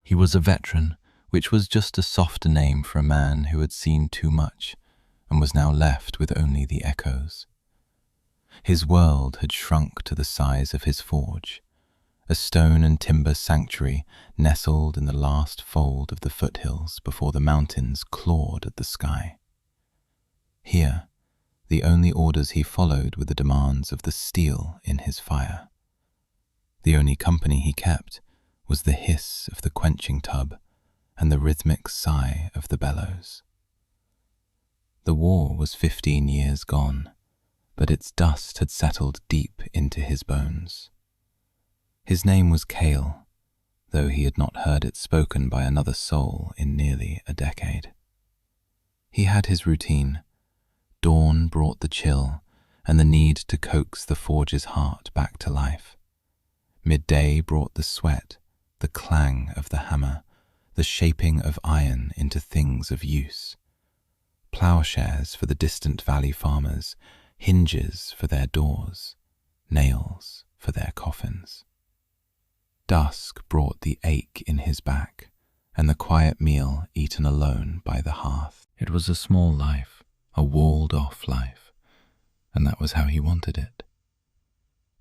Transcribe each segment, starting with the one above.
He was a veteran, which was just a softer name for a man who had seen too much and was now left with only the echoes. His world had shrunk to the size of his forge, a stone and timber sanctuary nestled in the last fold of the foothills before the mountains clawed at the sky. Here, the only orders he followed were the demands of the steel in his fire. The only company he kept was the hiss of the quenching tub and the rhythmic sigh of the bellows. The war was 15 years gone, but its dust had settled deep into his bones. His name was Cale, though he had not heard it spoken by another soul in nearly a decade. He had his routine. Dawn brought the chill and the need to coax the forge's heart back to life. Midday brought the sweat, the clang of the hammer, the shaping of iron into things of use. Ploughshares for the distant valley farmers, hinges for their doors, nails for their coffins. Dusk brought the ache in his back and the quiet meal eaten alone by the hearth. It was a small life, a walled-off life, and that was how he wanted it.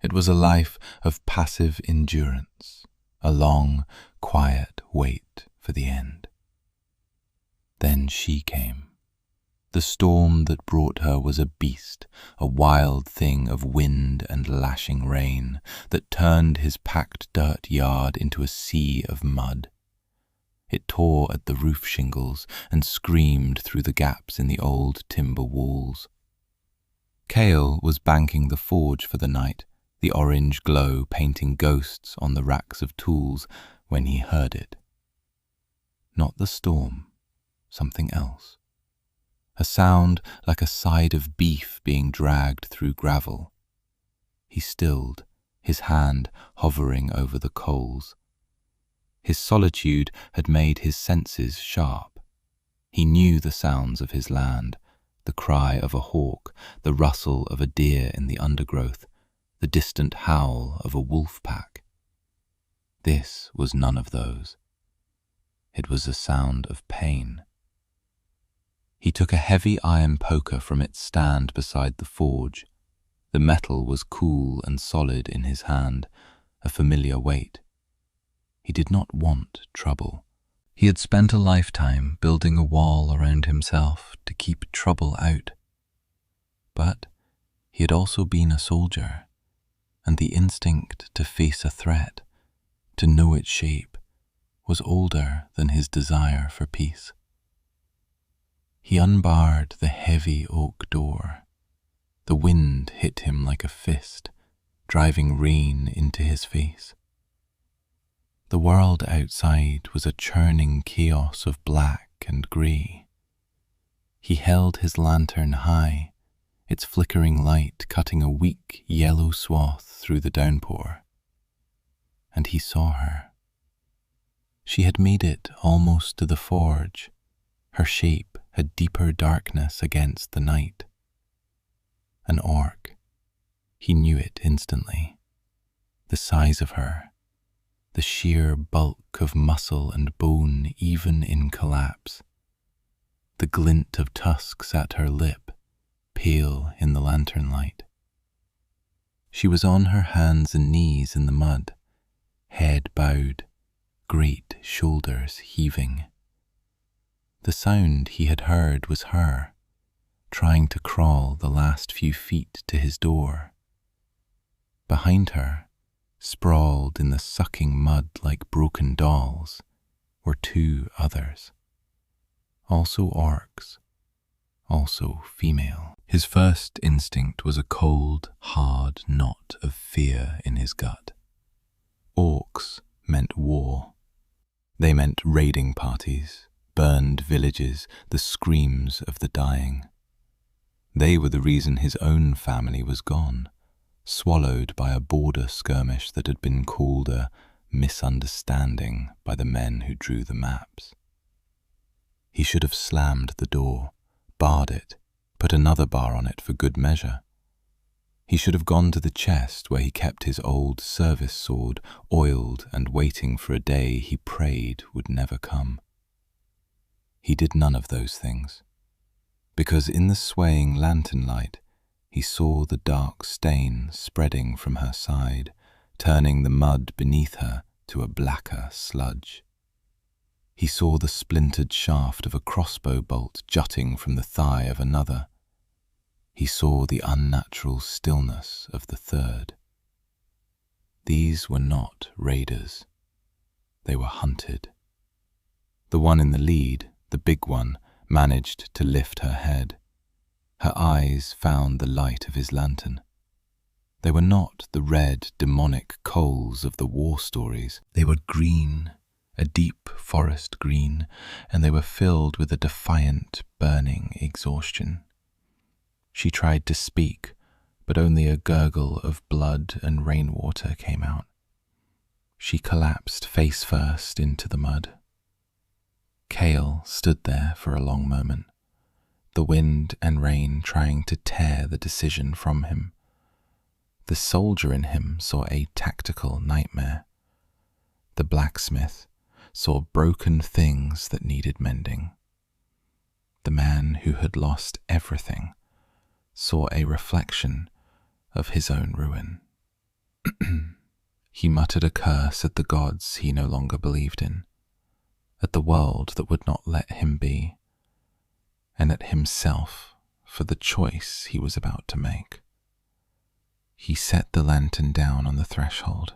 It was a life of passive endurance, a long, quiet wait for the end. Then she came. The storm that brought her was a beast, a wild thing of wind and lashing rain that turned his packed dirt yard into a sea of mud. It tore at the roof shingles and screamed through the gaps in the old timber walls. Cale was banking the forge for the night, the orange glow painting ghosts on the racks of tools, when he heard it. Not the storm, something else. A sound like a side of beef being dragged through gravel. He stilled, his hand hovering over the coals. His solitude had made his senses sharp. He knew the sounds of his land, the cry of a hawk, the rustle of a deer in the undergrowth, the distant howl of a wolf pack. This was none of those. It was a sound of pain. He took a heavy iron poker from its stand beside the forge. The metal was cool and solid in his hand, a familiar weight. He did not want trouble. He had spent a lifetime building a wall around himself to keep trouble out. But he had also been a soldier, and the instinct to face a threat, to know its shape, was older than his desire for peace. He unbarred the heavy oak door. The wind hit him like a fist, driving rain into his face. The world outside was a churning chaos of black and grey. He held his lantern high, its flickering light cutting a weak yellow swath through the downpour. And he saw her. She had made it almost to the forge. Her shape had deeper darkness against the night. An orc. He knew it instantly. The size of her, the sheer bulk of muscle and bone even in collapse. The glint of tusks at her lip, pale in the lantern light. She was on her hands and knees in the mud, head bowed, great shoulders heaving. The sound he had heard was her, trying to crawl the last few feet to his door. Behind her, sprawled in the sucking mud like broken dolls, were two others. Also orcs, also female. His first instinct was a cold, hard knot of fear in his gut. Orcs meant war. They meant raiding parties, burned villages, the screams of the dying. They were the reason his own family was gone, swallowed by a border skirmish that had been called a misunderstanding by the men who drew the maps. He should have slammed the door, barred it, put another bar on it for good measure. He should have gone to the chest where he kept his old service sword, oiled and waiting for a day he prayed would never come. He did none of those things, because in the swaying lantern light he saw the dark stain spreading from her side, turning the mud beneath her to a blacker sludge. He saw the splintered shaft of a crossbow bolt jutting from the thigh of another. He saw the unnatural stillness of the third. These were not raiders. They were hunted. The one in the lead, the big one, managed to lift her head. Her eyes found the light of his lantern. They were not the red, demonic coals of the war stories. They were green, a deep forest green, and they were filled with a defiant, burning exhaustion. She tried to speak, but only a gurgle of blood and rainwater came out. She collapsed face first into the mud. Cale stood there for a long moment, the wind and rain trying to tear the decision from him. The soldier in him saw a tactical nightmare. The blacksmith saw broken things that needed mending. The man who had lost everything saw a reflection of his own ruin. He muttered a curse at the gods he no longer believed in, at the world that would not let him be, and at himself for the choice he was about to make. He set the lantern down on the threshold,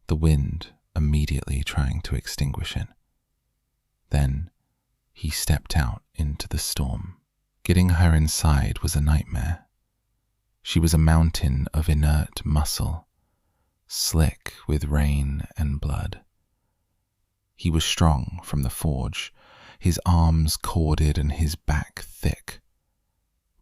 the wind immediately trying to extinguish it. Then he stepped out into the storm. Getting her inside was a nightmare. She was a mountain of inert muscle, slick with rain and blood. He was strong from the forge, his arms corded and his back thick,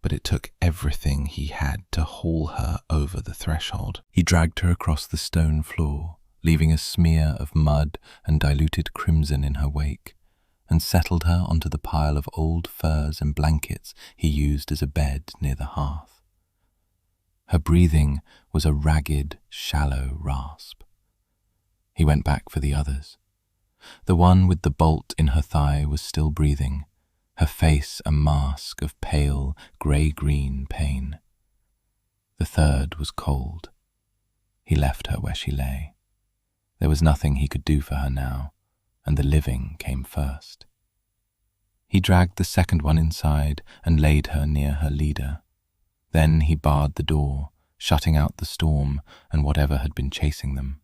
but it took everything he had to haul her over the threshold. He dragged her across the stone floor, leaving a smear of mud and diluted crimson in her wake, and settled her onto the pile of old furs and blankets he used as a bed near the hearth. Her breathing was a ragged, shallow rasp. He went back for the others. The one with the bolt in her thigh was still breathing, her face a mask of pale, grey-green pain. The third was cold. He left her where she lay. There was nothing he could do for her now, and the living came first. He dragged the second one inside and laid her near her leader. Then he barred the door, shutting out the storm and whatever had been chasing them.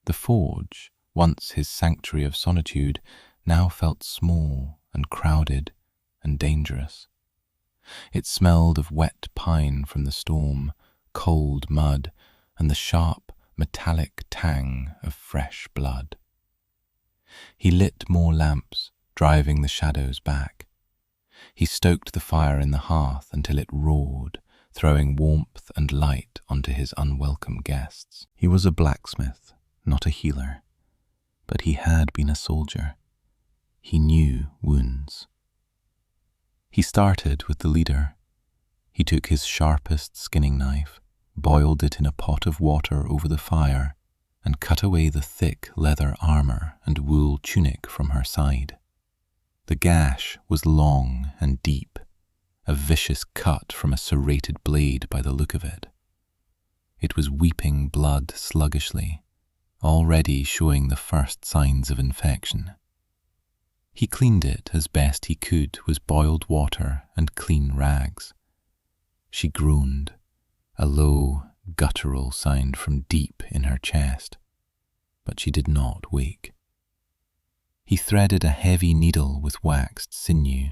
The forge, once his sanctuary of solitude, now felt small and crowded and dangerous. It smelled of wet pine from the storm, cold mud, and the sharp, metallic tang of fresh blood. He lit more lamps, driving the shadows back. He stoked the fire in the hearth until it roared, throwing warmth and light onto his unwelcome guests. He was a blacksmith, not a healer, but he had been a soldier. He knew wounds. He started with the leader. He took his sharpest skinning knife, boiled it in a pot of water over the fire, and cut away the thick leather armor and wool tunic from her side. The gash was long and deep, a vicious cut from a serrated blade by the look of it. It was weeping blood sluggishly, already showing the first signs of infection. He cleaned it as best he could with boiled water and clean rags. She groaned, a low, guttural sound from deep in her chest, but she did not wake. He threaded a heavy needle with waxed sinew,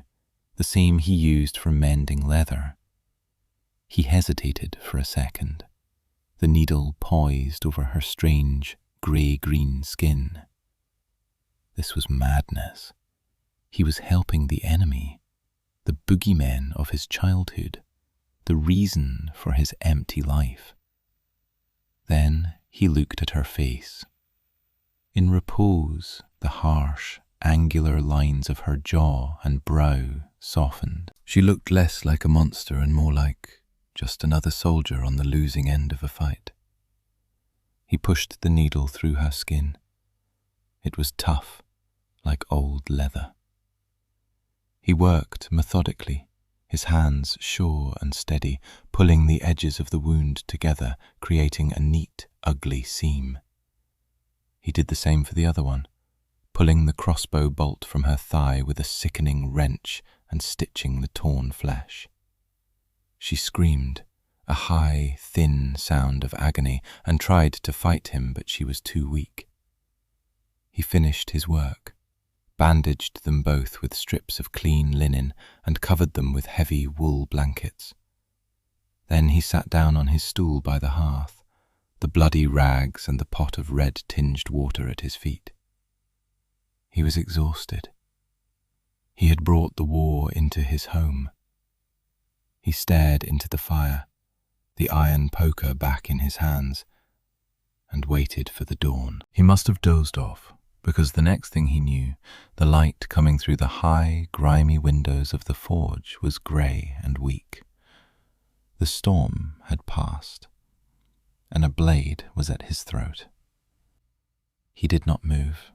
the same he used for mending leather. He hesitated for a second, the needle poised over her strange, grey-green skin. This was madness. He was helping the enemy, the boogeymen of his childhood, the reason for his empty life. Then he looked at her face. In repose, the harsh, angular lines of her jaw and brow softened. She looked less like a monster and more like just another soldier on the losing end of a fight. He pushed the needle through her skin. It was tough, like old leather. He worked methodically, his hands sure and steady, pulling the edges of the wound together, creating a neat, ugly seam. He did the same for the other one, pulling the crossbow bolt from her thigh with a sickening wrench and stitching the torn flesh. She screamed, a high, thin sound of agony, and tried to fight him, but she was too weak. He finished his work, bandaged them both with strips of clean linen, and covered them with heavy wool blankets. Then he sat down on his stool by the hearth, the bloody rags and the pot of red-tinged water at his feet. He was exhausted. He had brought the war into his home. He stared into the fire, the iron poker back in his hands, and waited for the dawn. He must have dozed off, because the next thing he knew, the light coming through the high, grimy windows of the forge was grey and weak. The storm had passed, and a blade was at his throat. He did not move.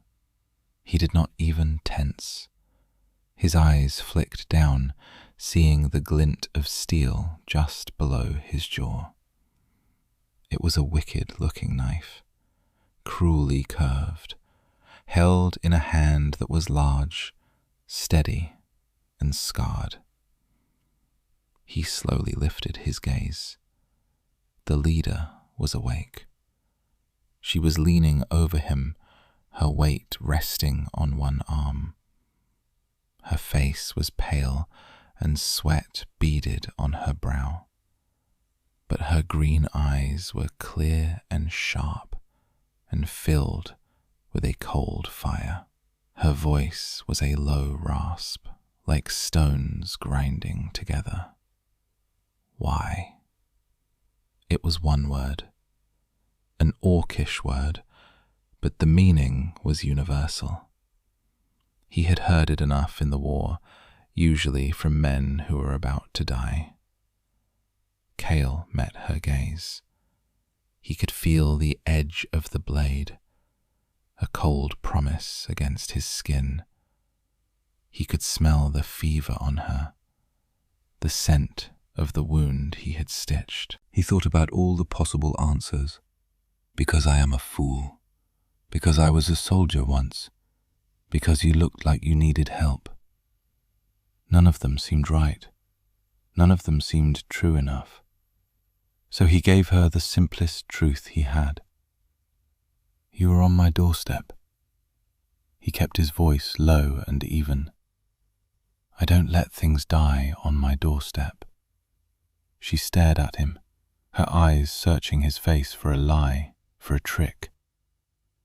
He did not even tense. His eyes flicked down, seeing the glint of steel just below his jaw. It was a wicked-looking knife, cruelly curved, held in a hand that was large, steady, and scarred. He slowly lifted his gaze. The leader was awake. She was leaning over him, her weight resting on one arm. Her face was pale, and sweat beaded on her brow. But her green eyes were clear and sharp, and filled with a cold fire. Her voice was a low rasp, like stones grinding together. Why? It was one word, an Orcish word, but the meaning was universal. He had heard it enough in the war, usually from men who were about to die. Cale met her gaze. He could feel the edge of the blade, a cold promise against his skin. He could smell the fever on her, the scent of the wound he had stitched. He thought about all the possible answers. Because I am a fool. Because I was a soldier once. Because you looked like you needed help. None of them seemed right. None of them seemed true enough. So he gave her the simplest truth he had. You were on my doorstep. He kept his voice low and even. I don't let things die on my doorstep. She stared at him, her eyes searching his face for a lie, for a trick.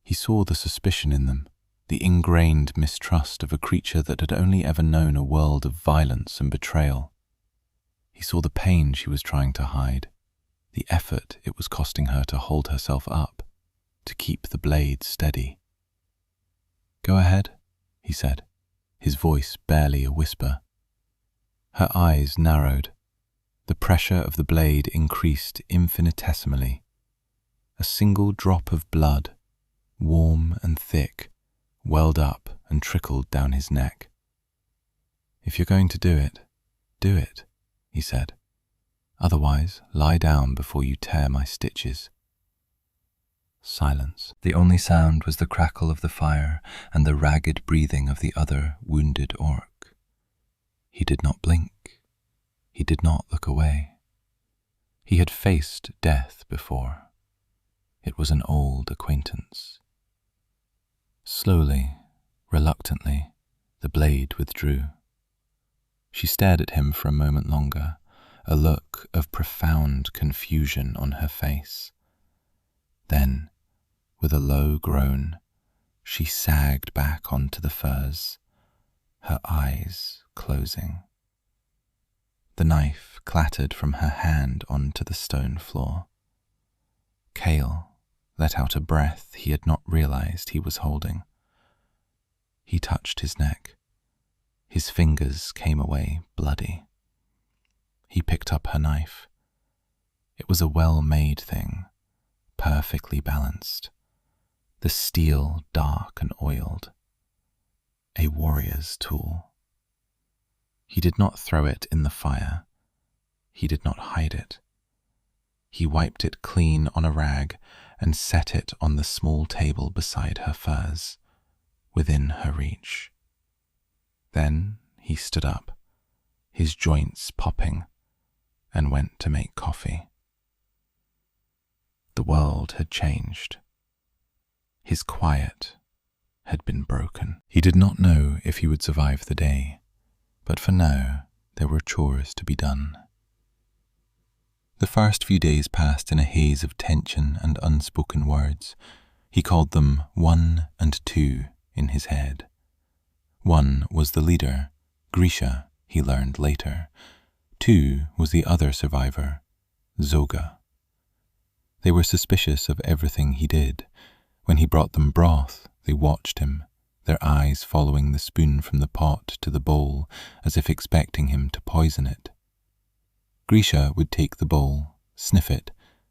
He saw the suspicion in them, the ingrained mistrust of a creature that had only ever known a world of violence and betrayal. He saw the pain she was trying to hide, the effort it was costing her to hold herself up, to keep the blade steady. Go ahead, he said, his voice barely a whisper. Her eyes narrowed. The pressure of the blade increased infinitesimally. A single drop of blood, warm and thick, welled up and trickled down his neck. If you're going to do it, he said. Otherwise, lie down before you tear my stitches. Silence. The only sound was the crackle of the fire and the ragged breathing of the other wounded orc. He did not blink. He did not look away. He had faced death before. It was an old acquaintance. Slowly, reluctantly, the blade withdrew. She stared at him for a moment longer, a look of profound confusion on her face. Then, with a low groan, she sagged back onto the furs, her eyes closing. The knife clattered from her hand onto the stone floor. Cale let out a breath he had not realized he was holding. He touched his neck. His fingers came away bloody. He picked up her knife, It was a well-made thing, perfectly balanced, the steel dark and oiled, a warrior's tool. He did not throw it in the fire. He did not hide it. He wiped it clean on a rag and set it on the small table beside her furs, within her reach. Then he stood up, his joints popping, and went to make coffee. The world had changed. His quiet had been broken. He did not know if he would survive the day, but for now there were chores to be done. The first few days passed in a haze of tension and unspoken words. He called them 1 and 2 in his head. 1 was the leader, Grisha, he learned later. 2 was the other survivor, Zoga. They were suspicious of everything he did. When he brought them broth, they watched him, their eyes following the spoon from the pot to the bowl as if expecting him to poison it. Grisha would take the bowl, sniff it,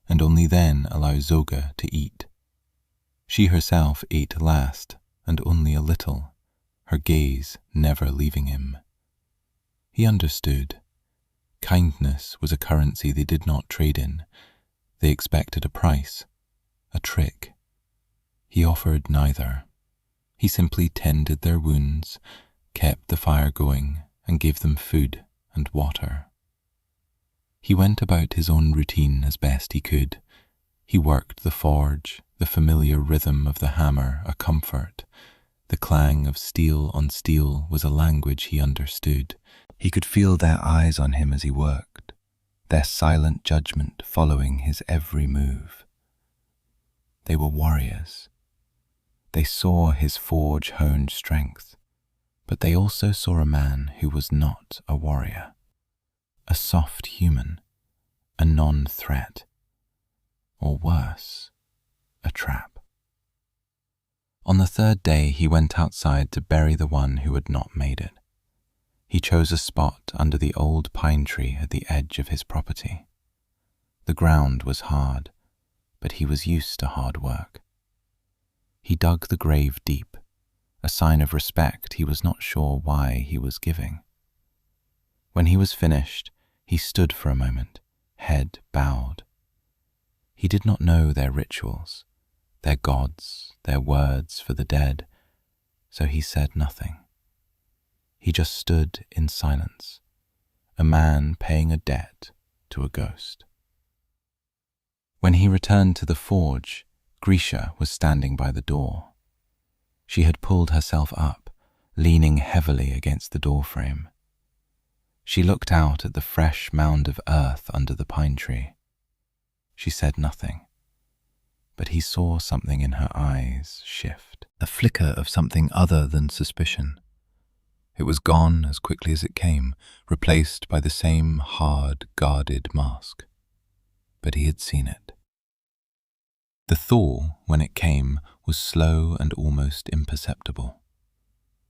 and only then allow Zoga to eat. She herself ate last, and only a little, her gaze never leaving him. He understood. Kindness was a currency they did not trade in. They expected a price, a trick. He offered neither. He simply tended their wounds, kept the fire going, and gave them food and water. He went about his own routine as best he could. He worked the forge, the familiar rhythm of the hammer a comfort. The clang of steel on steel was a language he understood. He could feel their eyes on him as he worked, their silent judgment following his every move. They were warriors. They saw his forge-honed strength, but they also saw a man who was not a warrior. A soft human, a non-threat, or worse, a trap. On the third day he went outside to bury the one who had not made it. He chose a spot under the old pine tree at the edge of his property. The ground was hard, but he was used to hard work. He dug the grave deep, a sign of respect he was not sure why he was giving. When he was finished, he stood for a moment, head bowed. He did not know their rituals, their gods, their words for the dead, so he said nothing. He just stood in silence, a man paying a debt to a ghost. When he returned to the forge, Grisha was standing by the door. She had pulled herself up, leaning heavily against the doorframe. She looked out at the fresh mound of earth under the pine tree. She said nothing, but he saw something in her eyes shift, a flicker of something other than suspicion. It was gone as quickly as it came, replaced by the same hard, guarded mask. But he had seen it. The thaw, when it came, was slow and almost imperceptible.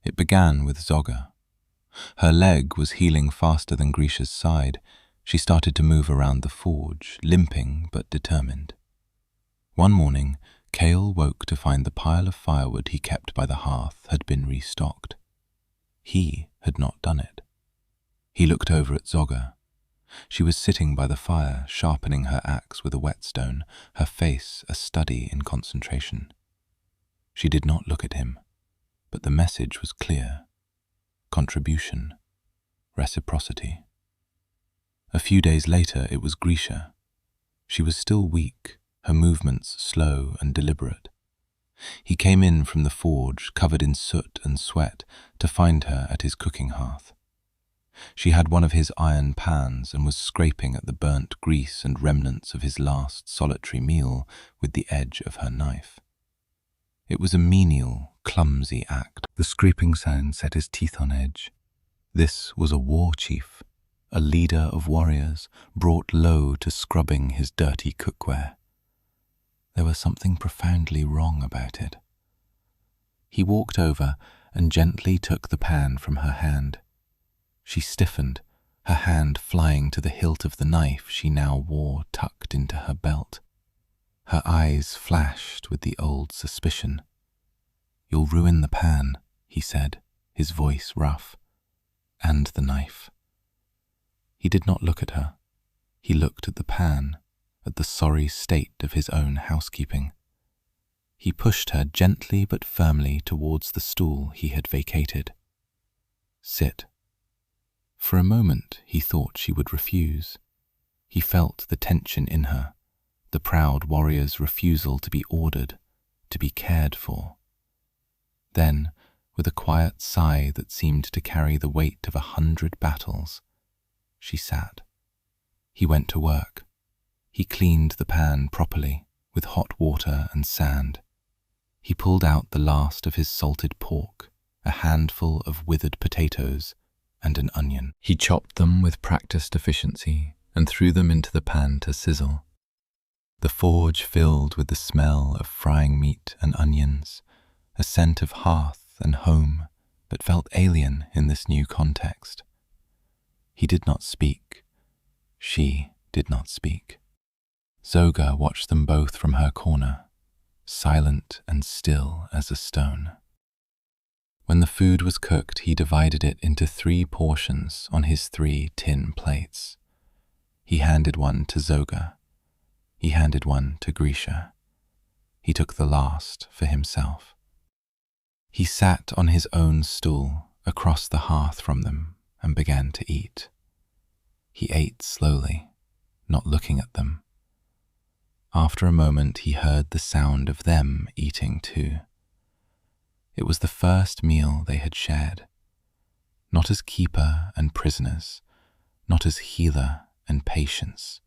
It began with Zoga. Her leg was healing faster than Grisha's side. She started to move around the forge, limping but determined. One morning, Kale woke to find the pile of firewood he kept by the hearth had been restocked. He had not done it. He looked over at Zoga. She was sitting by the fire, sharpening her axe with a whetstone, her face a study in concentration. She did not look at him, but the message was clear. Contribution, reciprocity. A few days later it was Grisha. She was still weak, her movements slow and deliberate. He came in from the forge, covered in soot and sweat, to find her at his cooking hearth. She had one of his iron pans and was scraping at the burnt grease and remnants of his last solitary meal with the edge of her knife. It was a menial, clumsy act. The scraping sound set his teeth on edge. This was a war chief, a leader of warriors, brought low to scrubbing his dirty cookware. There was something profoundly wrong about it. He walked over and gently took the pan from her hand. She stiffened, her hand flying to the hilt of the knife she now wore tucked into her belt. Her eyes flashed with the old suspicion. "You'll ruin the pan," he said, his voice rough. "And the knife." He did not look at her. He looked at the pan, at the sorry state of his own housekeeping. He pushed her gently but firmly towards the stool he had vacated. "Sit." For a moment he thought she would refuse. He felt the tension in her, the proud warrior's refusal to be ordered, to be cared for. Then, with a quiet sigh that seemed to carry the weight of 100 battles, she sat. He went to work. He cleaned the pan properly, with hot water and sand. He pulled out the last of his salted pork, a handful of withered potatoes, and an onion. He chopped them with practiced efficiency and threw them into the pan to sizzle. The forge filled with the smell of frying meat and onions, a scent of hearth and home that felt alien in this new context. He did not speak. She did not speak. Zoga watched them both from her corner, silent and still as a stone. When the food was cooked, he divided it into 3 portions on his 3 tin plates. He handed one to Zoga. He handed one to Grisha. He took the last for himself. He sat on his own stool across the hearth from them and began to eat. He ate slowly, not looking at them. After a moment, he heard the sound of them eating too. It was the first meal they had shared, not as keeper and prisoners, not as healer and patience,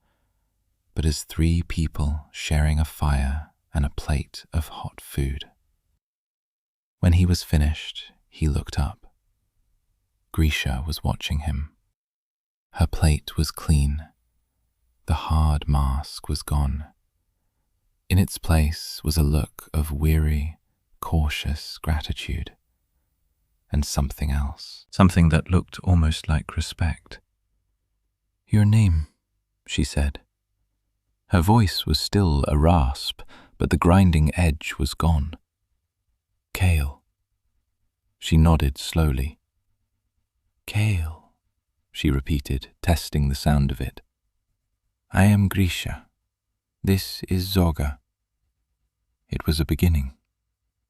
but as 3 people sharing a fire and a plate of hot food. When he was finished, he looked up. Grisha was watching him. Her plate was clean. The hard mask was gone. In its place was a look of weary, cautious gratitude, and something else, something that looked almost like respect. "Your name," she said. Her voice was still a rasp, but the grinding edge was gone. "Kale." She nodded slowly. "Kale," she repeated, testing the sound of it. "I am Grisha. This is Zoga." It was a beginning.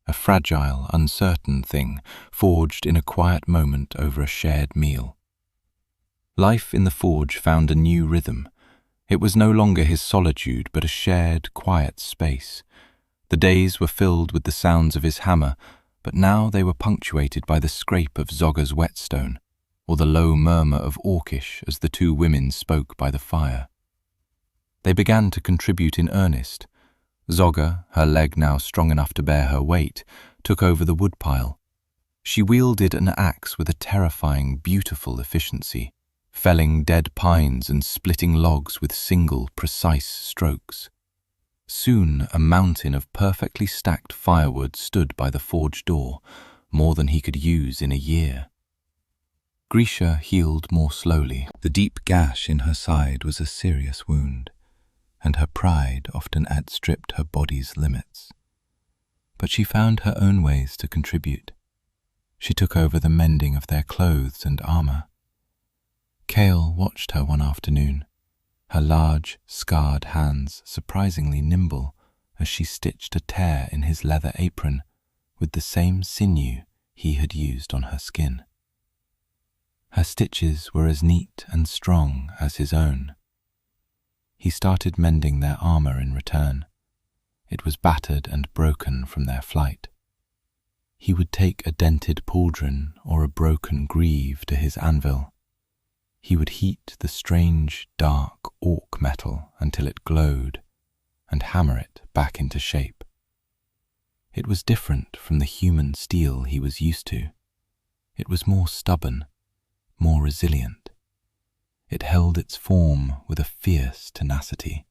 A fragile, uncertain thing, forged in a quiet moment over a shared meal. Life in the forge found a new rhythm. It was no longer his solitude, but a shared, quiet space. The days were filled with the sounds of his hammer, but now they were punctuated by the scrape of Zoga's whetstone, or the low murmur of Orcish as the 2 women spoke by the fire. They began to contribute in earnest. Zoga, her leg now strong enough to bear her weight, took over the woodpile. She wielded an axe with a terrifying, beautiful efficiency, felling dead pines and splitting logs with single, precise strokes. Soon a mountain of perfectly stacked firewood stood by the forge door, more than he could use in a year. Grisha healed more slowly. The deep gash in her side was a serious wound, and her pride often outstripped her body's limits. But she found her own ways to contribute. She took over the mending of their clothes and armor. Kale watched her one afternoon, her large, scarred hands surprisingly nimble as she stitched a tear in his leather apron with the same sinew he had used on her skin. Her stitches were as neat and strong as his own. He started mending their armor in return. It was battered and broken from their flight. He would take a dented pauldron or a broken greave to his anvil. He would heat the strange, dark orc metal until it glowed, and hammer it back into shape. It was different from the human steel he was used to. It was more stubborn, more resilient. It held its form with a fierce tenacity,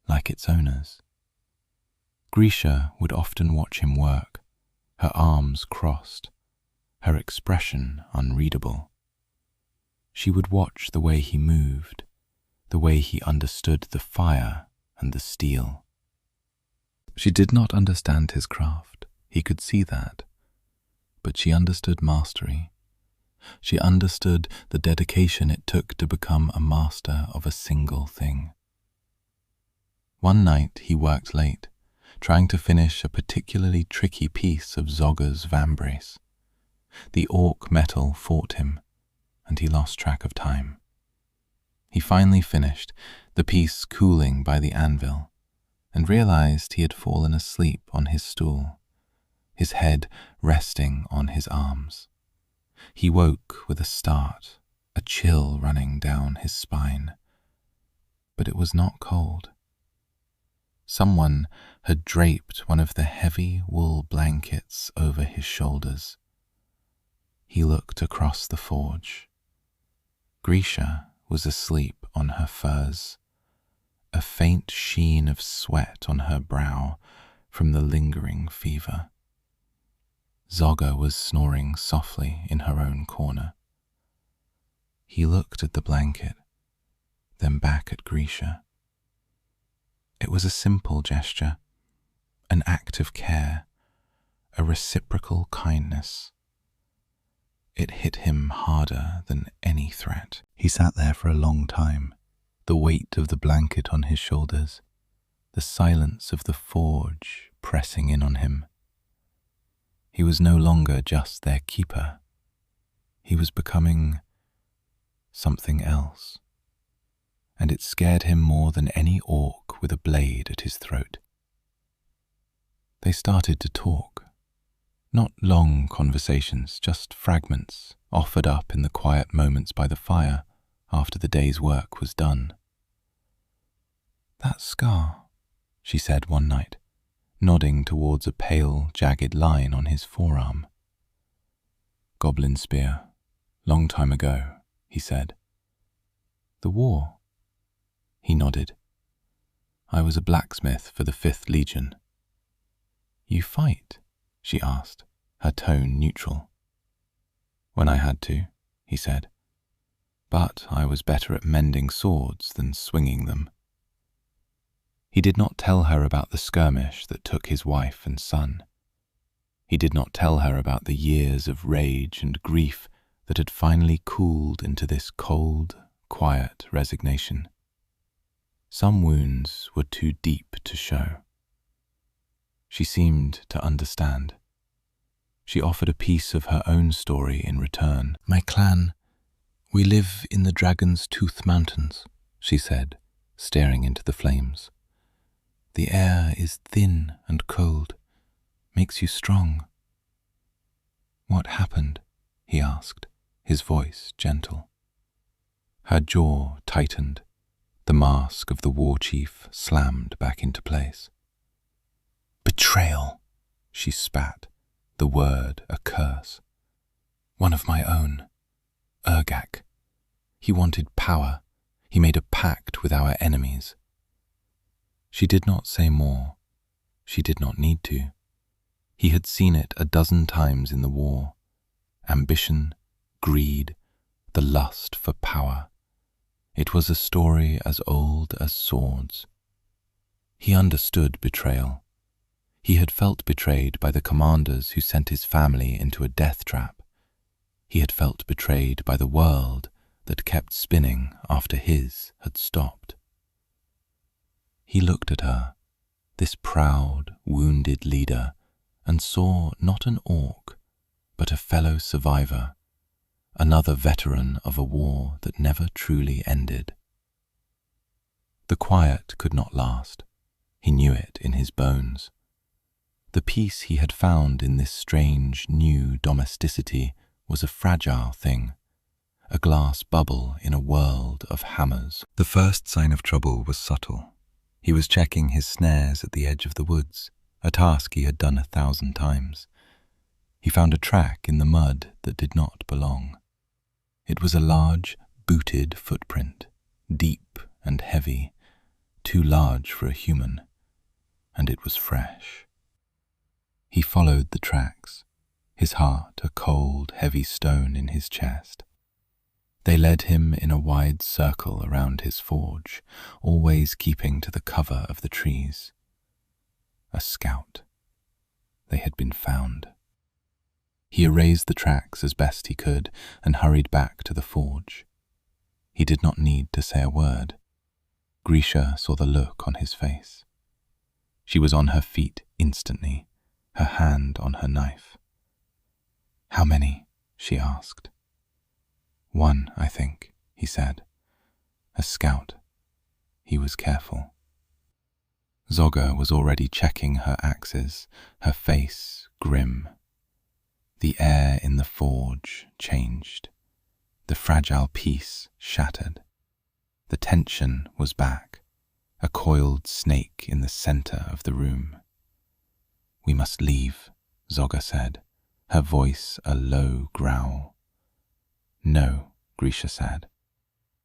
like its owners. Grisha would often watch him work, her arms crossed, her expression unreadable. She would watch the way he moved, the way he understood the fire and the steel. She did not understand his craft, he could see that, but she understood mastery. She understood the dedication it took to become a master of a single thing. One night he worked late, trying to finish a particularly tricky piece of Zogger's vambrace. The orc metal fought him, and he lost track of time. He finally finished, the piece cooling by the anvil, and realized he had fallen asleep on his stool, his head resting on his arms. He woke with a start, a chill running down his spine. But it was not cold. Someone had draped one of the heavy wool blankets over his shoulders. He looked across the forge. Grisha was asleep on her furs, a faint sheen of sweat on her brow from the lingering fever. Zogger was snoring softly in her own corner. He looked at the blanket, then back at Grisha. It was a simple gesture, an act of care, a reciprocal kindness. It hit him harder than any threat. He sat there for a long time, the weight of the blanket on his shoulders, the silence of the forge pressing in on him. He was no longer just their keeper. He was becoming something else, and it scared him more than any orc with a blade at his throat. They started to talk. Not long conversations, just fragments offered up in the quiet moments by the fire after the day's work was done. "That scar," she said one night, nodding towards a pale, jagged line on his forearm. "Goblin spear. Long time ago," he said. "The war?" He nodded. "I was a blacksmith for the 5th Legion." "You fight?" she asked, her tone neutral. "When I had to," he said. "But I was better at mending swords than swinging them." He did not tell her about the skirmish that took his wife and son. He did not tell her about the years of rage and grief that had finally cooled into this cold, quiet resignation. Some wounds were too deep to show. She seemed to understand. She offered a piece of her own story in return. "My clan, we live in the Dragon's Tooth Mountains," she said, staring into the flames. "The air is thin and cold, makes you strong." "What happened?" he asked, his voice gentle. Her jaw tightened. The mask of the war chief slammed back into place. "Betrayal," she spat, the word a curse. "One of my own, Urgak. He wanted power. He made a pact with our enemies." She did not say more. She did not need to. He had seen it a dozen times in the war. Ambition, greed, the lust for power. It was a story as old as swords. He understood betrayal. He had felt betrayed by the commanders who sent his family into a death trap. He had felt betrayed by the world that kept spinning after his had stopped. He looked at her, this proud, wounded leader, and saw not an orc, but a fellow survivor, another veteran of a war that never truly ended. The quiet could not last. He knew it in his bones. The peace he had found in this strange, new domesticity was a fragile thing, a glass bubble in a world of hammers. The first sign of trouble was subtle. He was checking his snares at the edge of the woods, a task he had done 1,000 times. He found a track in the mud that did not belong. It was a large, booted footprint, deep and heavy, too large for a human, and it was fresh. He followed the tracks, his heart a cold, heavy stone in his chest. They led him in a wide circle around his forge, always keeping to the cover of the trees. A scout. They had been found. He erased the tracks as best he could and hurried back to the forge. He did not need to say a word. Grisha saw the look on his face. She was on her feet instantly, her hand on her knife. "How many?" she asked. "One, I think," he said. "A scout." He was careful. Zogga was already checking her axes, her face grim. The air in the forge changed. The fragile peace shattered. The tension was back, a coiled snake in the center of the room. "We must leave," Zogga said, her voice a low growl. "No," Grisha said.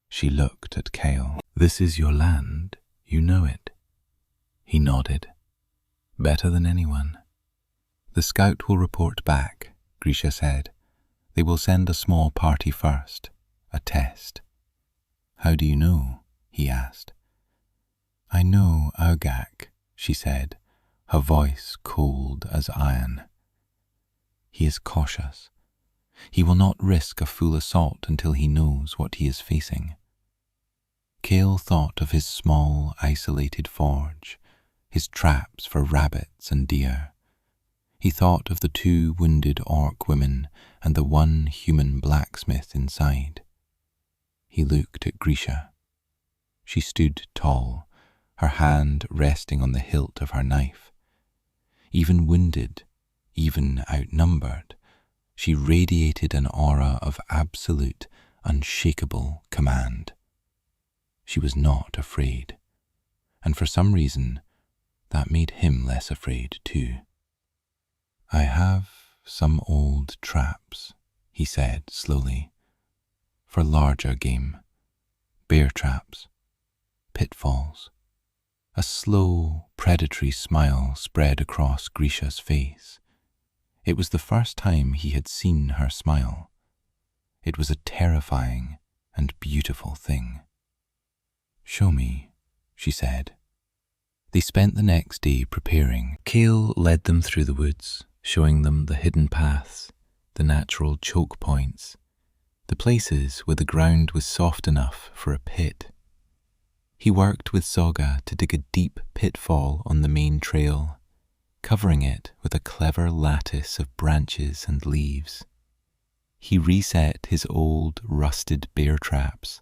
She looked at Kale. "This is your land, you know it." He nodded. "Better than anyone." "The scout will report back," Grisha said. "They will send a small party first, a test." "How do you know?" he asked. "I know Augak," she said, her voice cold as iron. "He is cautious. He will not risk a full assault until he knows what he is facing." Kale thought of his small, isolated forge, his traps for rabbits and deer. He thought of the 2 wounded orc women and the 1 human blacksmith inside. He looked at Grisha. She stood tall, her hand resting on the hilt of her knife. Even wounded, even outnumbered, she radiated an aura of absolute, unshakable command. She was not afraid, and for some reason, that made him less afraid too. "I have some old traps," he said slowly, "for larger game. Bear traps, pitfalls." A slow, predatory smile spread across Grisha's face. It was the first time he had seen her smile. It was a terrifying and beautiful thing. "Show me," she said. They spent the next day preparing. Kale led them through the woods, showing them the hidden paths, the natural choke points, the places where the ground was soft enough for a pit. He worked with Zogga to dig a deep pitfall on the main trail, covering it with a clever lattice of branches and leaves. He reset his old, rusted bear traps,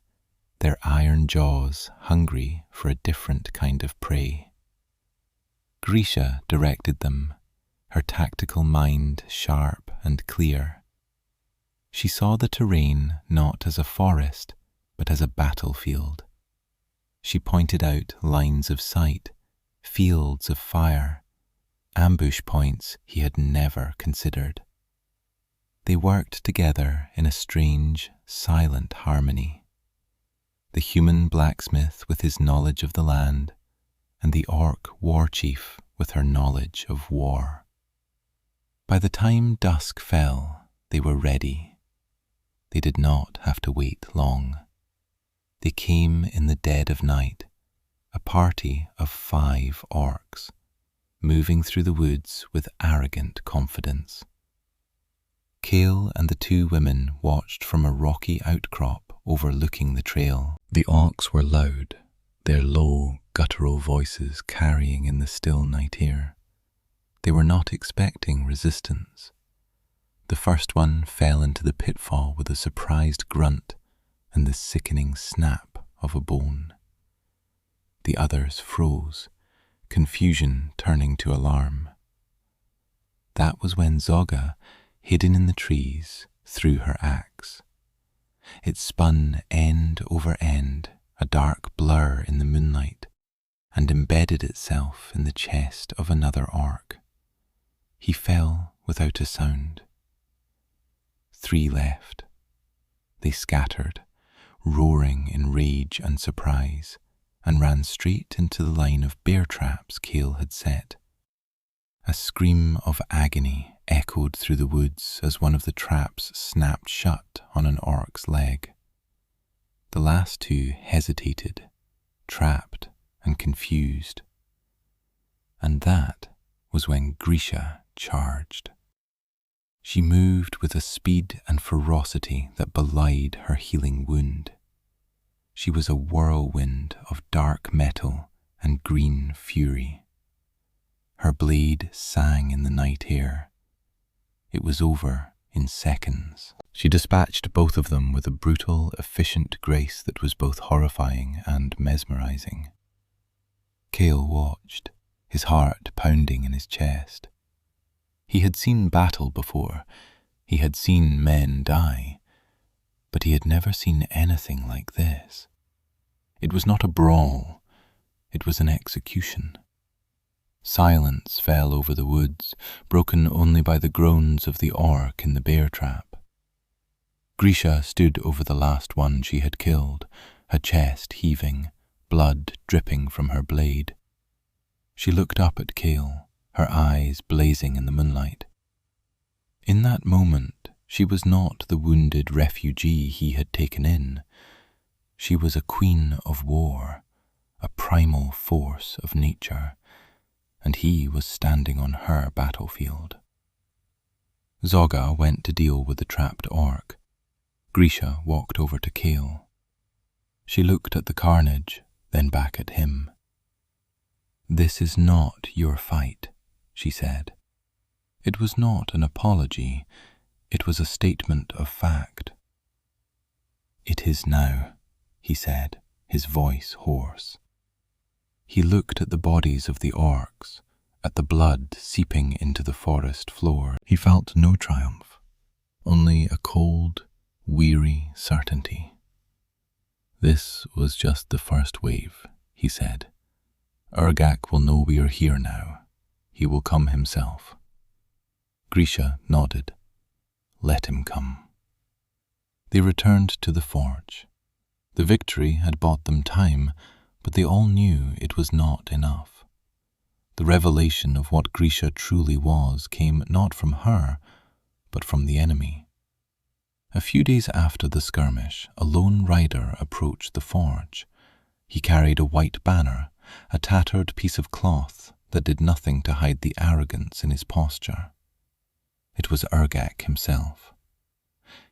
their iron jaws hungry for a different kind of prey. Grisha directed them, her tactical mind sharp and clear. She saw the terrain not as a forest, but as a battlefield. She pointed out lines of sight, fields of fire, ambush points he had never considered. They worked together in a strange, silent harmony. The human blacksmith with his knowledge of the land, and the orc war chief with her knowledge of war. By the time dusk fell, they were ready. They did not have to wait long. They came in the dead of night, a party of 5 orcs, moving through the woods with arrogant confidence. Kale and the 2 women watched from a rocky outcrop overlooking the trail. The orcs were loud, their low, guttural voices carrying in the still night air. They were not expecting resistance. The first one fell into the pitfall with a surprised grunt and the sickening snap of a bone. The others froze, confusion turning to alarm. That was when Zogga, hidden in the trees, threw her axe. It spun end over end, a dark blur in the moonlight, and embedded itself in the chest of another orc. He fell without a sound. 3 left. They scattered, roaring in rage and surprise, and ran straight into the line of bear traps Kale had set. A scream of agony echoed through the woods as one of the traps snapped shut on an orc's leg. The last two hesitated, trapped and confused. And that was when Grisha charged. She moved with a speed and ferocity that belied her healing wound. She was a whirlwind of dark metal and green fury. Her blade sang in the night air. It was over in seconds. She dispatched both of them with a brutal, efficient grace that was both horrifying and mesmerizing. Cale watched, his heart pounding in his chest. He had seen battle before. He had seen men die. But he had never seen anything like this. It was not a brawl. It was an execution. Silence fell over the woods, broken only by the groans of the orc in the bear trap. Grisha stood over the last one she had killed, her chest heaving, blood dripping from her blade. She looked up at Cale, her eyes blazing in the moonlight. In that moment, she was not the wounded refugee he had taken in. She was a queen of war, a primal force of nature, and he was standing on her battlefield. Zogga went to deal with the trapped orc. Grisha walked over to Cale. She looked at the carnage, then back at him. "This is not your fight," she said. It was not an apology. It was a statement of fact. "It is now," he said, his voice hoarse. He looked at the bodies of the orcs, at the blood seeping into the forest floor. He felt no triumph, only a cold, weary certainty. "This was just the first wave," he said. "Urgak will know we are here now. He will come himself." Grisha nodded. "Let him come." They returned to the forge. The victory had bought them time, but they all knew it was not enough. The revelation of what Grisha truly was came not from her, but from the enemy. A few days after the skirmish, a lone rider approached the forge. He carried a white banner, a tattered piece of cloth that did nothing to hide the arrogance in his posture. It was Urgak himself.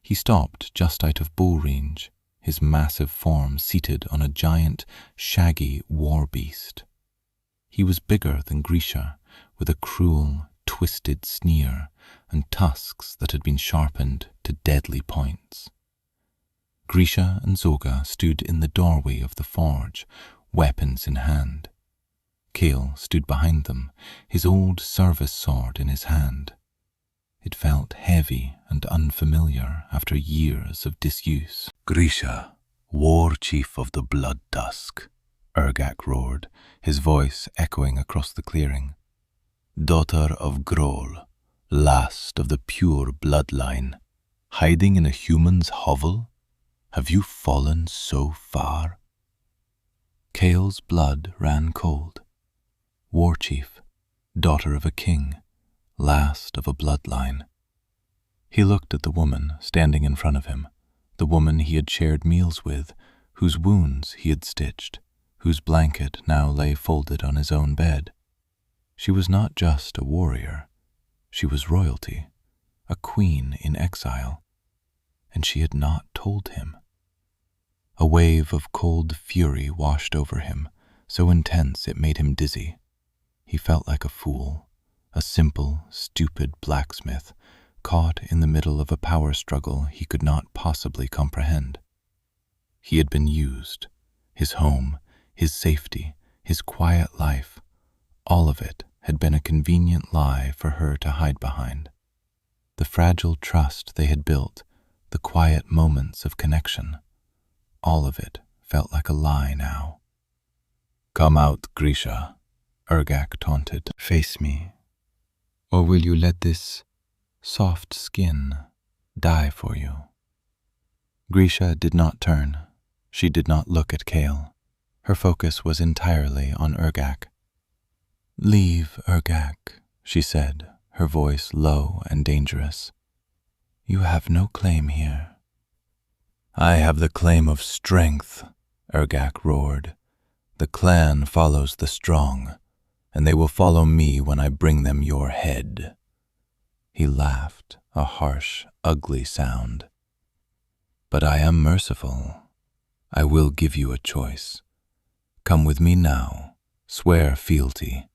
He stopped just out of bow range, his massive form seated on a giant, shaggy war beast. He was bigger than Grisha, with a cruel, twisted sneer and tusks that had been sharpened to deadly points. Grisha and Zogga stood in the doorway of the forge, weapons in hand. Cale stood behind them, his old service sword in his hand. It felt heavy and unfamiliar after years of disuse. "Grisha, war chief of the Blood Tusk," Urgak roared, his voice echoing across the clearing. "Daughter of Grohl, last of the pure bloodline, hiding in a human's hovel? Have you fallen so far?" Cale's blood ran cold. War chief, daughter of a king, last of a bloodline. He looked at the woman standing in front of him, the woman he had shared meals with, whose wounds he had stitched, whose blanket now lay folded on his own bed. She was not just a warrior. She was royalty, a queen in exile, and she had not told him. A wave of cold fury washed over him, so intense it made him dizzy. He felt like a fool, a simple, stupid blacksmith, caught in the middle of a power struggle he could not possibly comprehend. He had been used. His home, his safety, his quiet life, all of it had been a convenient lie for her to hide behind. The fragile trust they had built, the quiet moments of connection, all of it felt like a lie now. "Come out, Grisha," Urgak taunted. "Face me. Or will you let this soft skin die for you?" Grisha did not turn. She did not look at Cale. Her focus was entirely on Urgak. "Leave, Urgak," she said, her voice low and dangerous. "You have no claim here." I have the claim of strength, Ergak roared. The clan follows the strong, and they will follow me when I bring them your head. He laughed, a harsh, ugly sound. But I am merciful. I will give you a choice. Come with me now, swear fealty.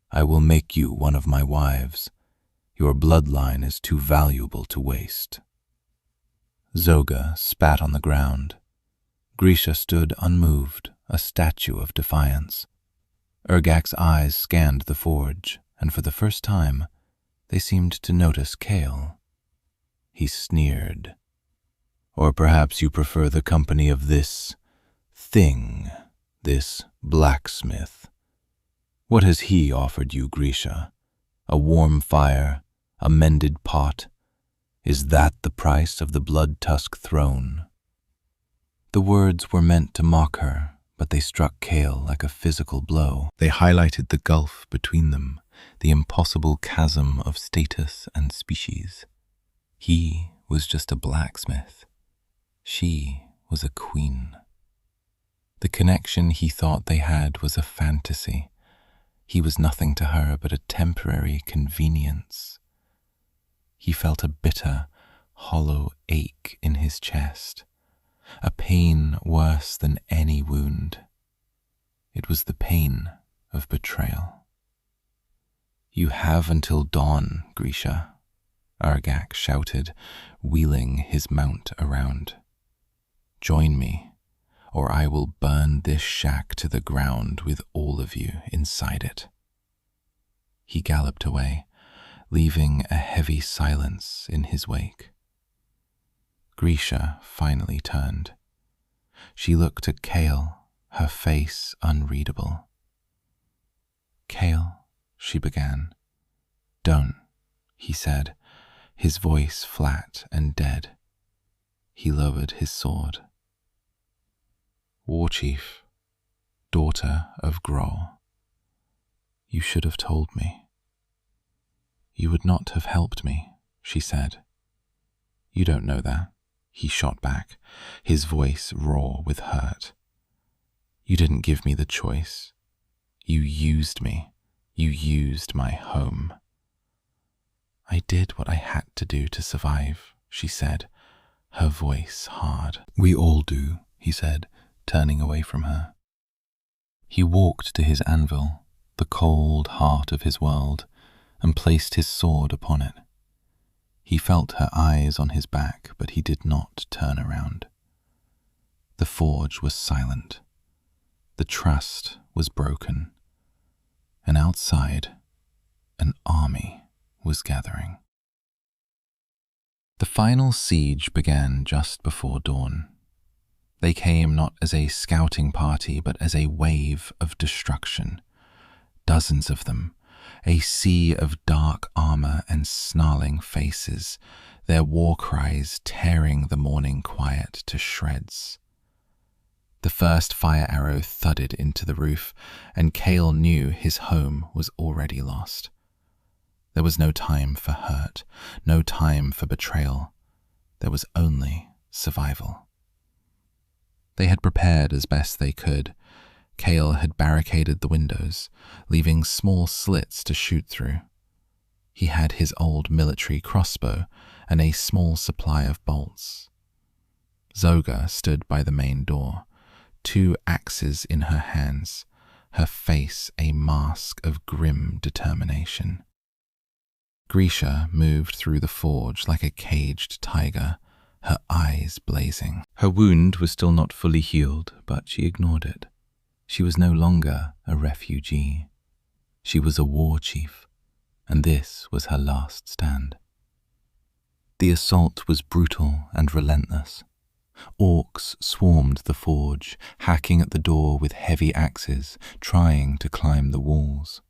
I will make you one of my wives. Your bloodline is too valuable to waste. Zoga spat on the ground. Grisha stood unmoved, a statue of defiance. Ergak's eyes scanned the forge, and for the first time, they seemed to notice Kale. He sneered. Or perhaps you prefer the company of this thing, this blacksmith. What has he offered you, Grisha? A warm fire, a mended pot? Is that the price of the blood-tusk throne? The words were meant to mock her, but they struck Kale like a physical blow. They highlighted the gulf between them, the impossible chasm of status and species. He was just a blacksmith. She was a queen. The connection he thought they had was a fantasy. He was nothing to her but a temporary convenience. He felt a bitter, hollow ache in his chest, a pain worse than any wound. It was the pain of betrayal. You have until dawn, Grisha, Ergak shouted, wheeling his mount around. Join me, or I will burn this shack to the ground with all of you inside it. He galloped away, leaving a heavy silence in his wake. Grisha finally turned. She looked at Kale, her face unreadable. Kale, she began. Don't, he said, his voice flat and dead. He lowered his sword. War Chief, daughter of Grol, you should have told me. You would not have helped me, she said. You don't know that, he shot back, his voice raw with hurt. You didn't give me the choice. You used me. You used my home. I did what I had to do to survive, she said, her voice hard. We all do, he said, turning away from her. He walked to his anvil, the cold heart of his world, and placed his sword upon it. He felt her eyes on his back, but he did not turn around. The forge was silent. The trust was broken. And outside, an army was gathering. The final siege began just before dawn. They came not as a scouting party, but as a wave of destruction. Dozens of them, a sea of dark armor and snarling faces, their war cries tearing the morning quiet to shreds. The first fire arrow thudded into the roof, and Kale knew his home was already lost. There was no time for hurt, no time for betrayal. There was only survival. They had prepared as best they could. Kale had barricaded the windows, leaving small slits to shoot through. He had his old military crossbow and a small supply of bolts. Zoga stood by the main door, 2 axes in her hands, her face a mask of grim determination. Grisha moved through the forge like a caged tiger, her eyes blazing. Her wound was still not fully healed, but she ignored it. She was no longer a refugee. She was a war chief, and this was her last stand. The assault was brutal and relentless. Orcs swarmed the forge, hacking at the door with heavy axes, trying to climb the walls.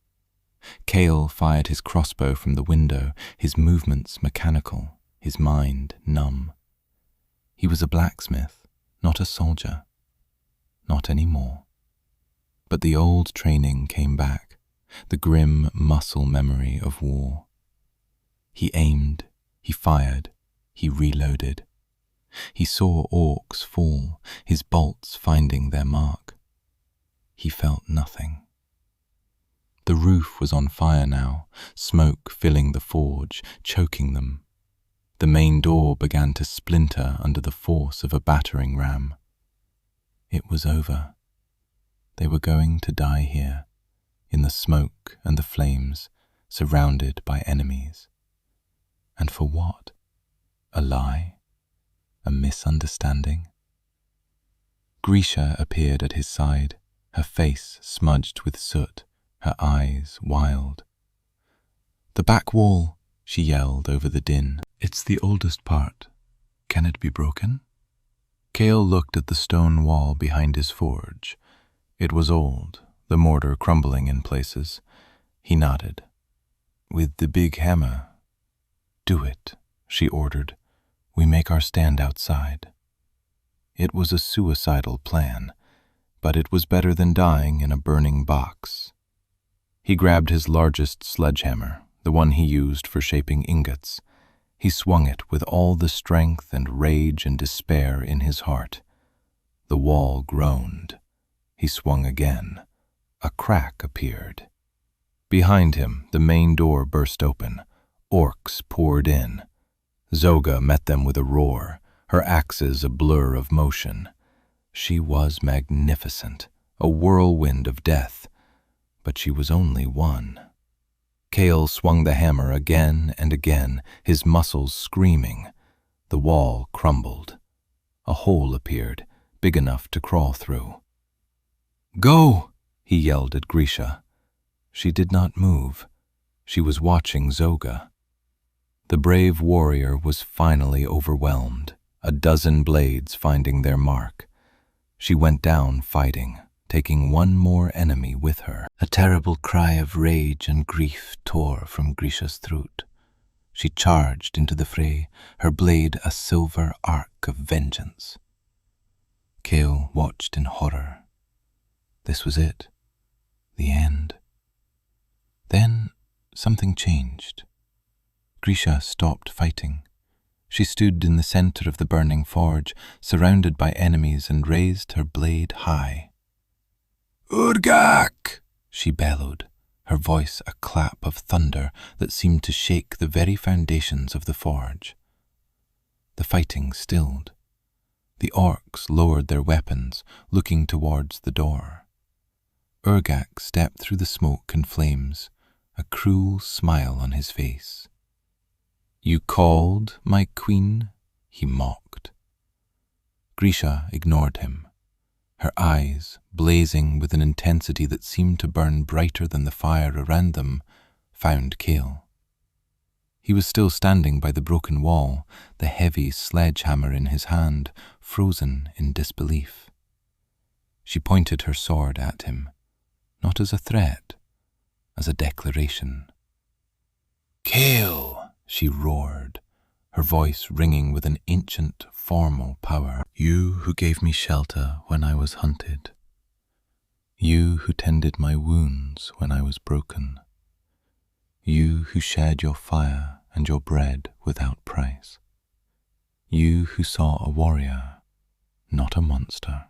Kale fired his crossbow from the window, his movements mechanical, his mind numb. He was a blacksmith, not a soldier. Not anymore. But the old training came back, the grim muscle memory of war. He aimed, he fired, he reloaded. He saw orcs fall, his bolts finding their mark. He felt nothing. The roof was on fire now, smoke filling the forge, choking them. The main door began to splinter under the force of a battering ram. It was over. They were going to die here, in the smoke and the flames, surrounded by enemies. And for what? A lie? A misunderstanding? Grisha appeared at his side, her face smudged with soot, her eyes wild. "The back wall," she yelled over the din. "It's the oldest part. Can it be broken?" Cale looked at the stone wall behind his forge. It was old, the mortar crumbling in places. He nodded. "With the big hammer." "Do it," she ordered. "We make our stand outside." It was a suicidal plan, but it was better than dying in a burning box. He grabbed his largest sledgehammer, the one he used for shaping ingots. He swung it with all the strength and rage and despair in his heart. The wall groaned. He swung again. A crack appeared. Behind him, the main door burst open. Orcs poured in. Zoga met them with a roar, her axes a blur of motion. She was magnificent, a whirlwind of death, but she was only one. Cale swung the hammer again and again, his muscles screaming. The wall crumbled. A hole appeared, big enough to crawl through. "Go!" he yelled at Grisha. She did not move. She was watching Zoga. The brave warrior was finally overwhelmed, a dozen blades finding their mark. She went down fighting, taking one more enemy with her. A terrible cry of rage and grief tore from Grisha's throat. She charged into the fray, her blade a silver arc of vengeance. Cale watched in horror. This was it. The end. Then something changed. Grisha stopped fighting. She stood in the center of the burning forge, surrounded by enemies, and raised her blade high. "Urgak!" she bellowed, her voice a clap of thunder that seemed to shake the very foundations of the forge. The fighting stilled. The orcs lowered their weapons, looking towards the door. Urgak stepped through the smoke and flames, a cruel smile on his face. "You called, my queen?" he mocked. Grisha ignored him, her eyes, blazing with an intensity that seemed to burn brighter than the fire around them, found Cale. He was still standing by the broken wall, the heavy sledgehammer in his hand, frozen in disbelief. She pointed her sword at him, not as a threat, as a declaration. "Cale!" she roared, her voice ringing with an ancient, formal power. "You who gave me shelter when I was hunted. You who tended my wounds when I was broken. You who shared your fire and your bread without price. You who saw a warrior, not a monster."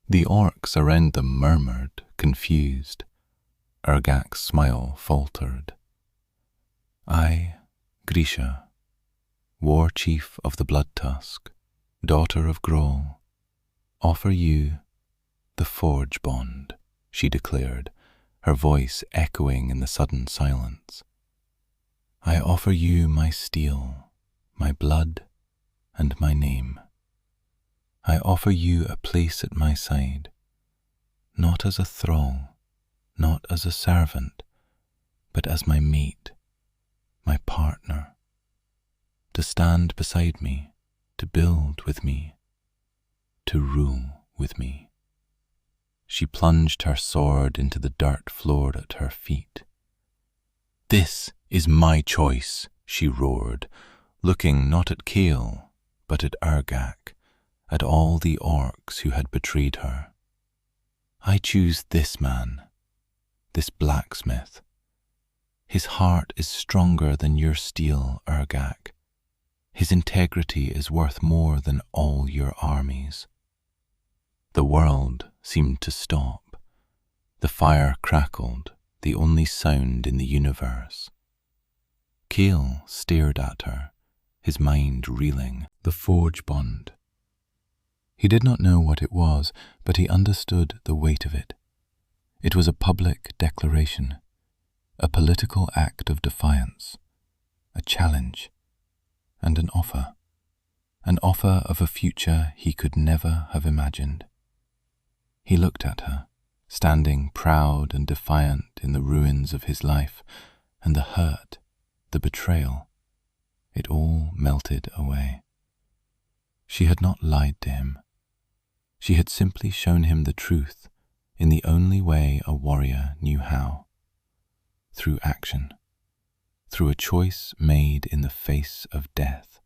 The orcs around them murmured, confused. Urgak's smile faltered. "I, Grisha, war chief of the Blood Tusk, daughter of Grohl, offer you the forge bond," she declared, her voice echoing in the sudden silence. "I offer you my steel, my blood, and my name. I offer you a place at my side, not as a thrall, not as a servant, but as my mate, my partner, to stand beside me, to build with me, to rule with me." She plunged her sword into the dirt floor at her feet. "This is my choice," she roared, looking not at Cale, but at Urgak, at all the orcs who had betrayed her. "I choose this man, this blacksmith. His heart is stronger than your steel, Urgak. His integrity is worth more than all your armies." The world seemed to stop. The fire crackled, the only sound in the universe. Keel stared at her, his mind reeling. The forge bond. He did not know what it was, but he understood the weight of it. It was a public declaration, a political act of defiance, a challenge, and an offer of a future he could never have imagined. He looked at her, standing proud and defiant in the ruins of his life, and the hurt, the betrayal, it all melted away. She had not lied to him. She had simply shown him the truth in the only way a warrior knew how, through action, through a choice made in the face of death.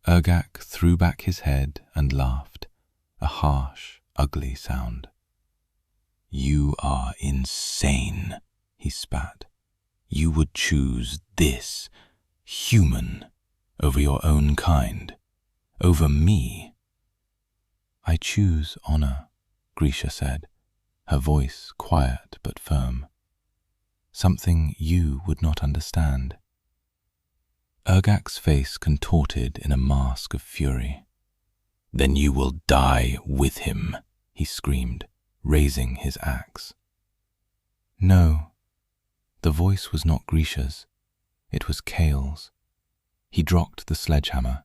Ergak threw back his head and laughed, a harsh, ugly sound. "You are insane," he spat. "You would choose this, human, over your own kind, over me." "I choose honor," Grisha said, her voice quiet but firm. "Something you would not understand." Ergak's face contorted in a mask of fury. "Then you will die with him," he screamed, raising his axe. "No." The voice was not Grisha's. It was Kale's. He dropped the sledgehammer.